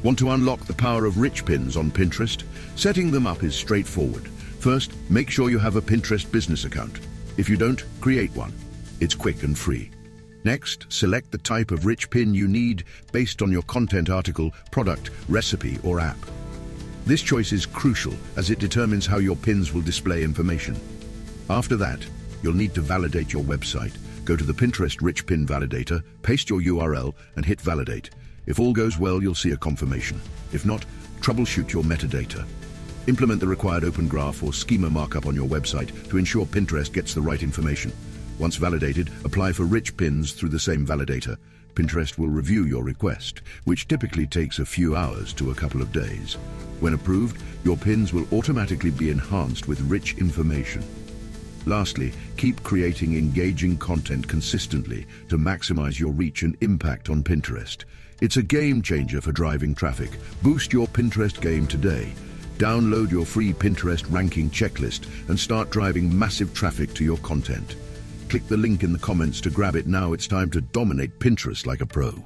Want to unlock the power of rich pins on Pinterest? Setting them up is straightforward. First, make sure you have a Pinterest business account. If you don't, create one. It's quick and free. Next, select the type of rich pin you need based on your content article, product, recipe, or app. This choice is crucial as it determines how your pins will display information. After that, you'll need to validate your website. Go to the Pinterest Rich Pin Validator, paste your URL, and hit Validate. If all goes well, you'll see a confirmation. If not, troubleshoot your metadata. Implement the required open graph or schema markup on your website to ensure Pinterest gets the right information. Once validated, apply for rich pins through the same validator. Pinterest will review your request, which typically takes a few hours to a couple of days. When approved, your pins will automatically be enhanced with rich information. Lastly, keep creating engaging content consistently to maximize your reach and impact on Pinterest. It's a game changer for driving traffic. Boost your Pinterest game today. Download your free Pinterest ranking checklist and start driving massive traffic to your content. Click the link in the comments to grab it now. It's time to dominate Pinterest like a pro.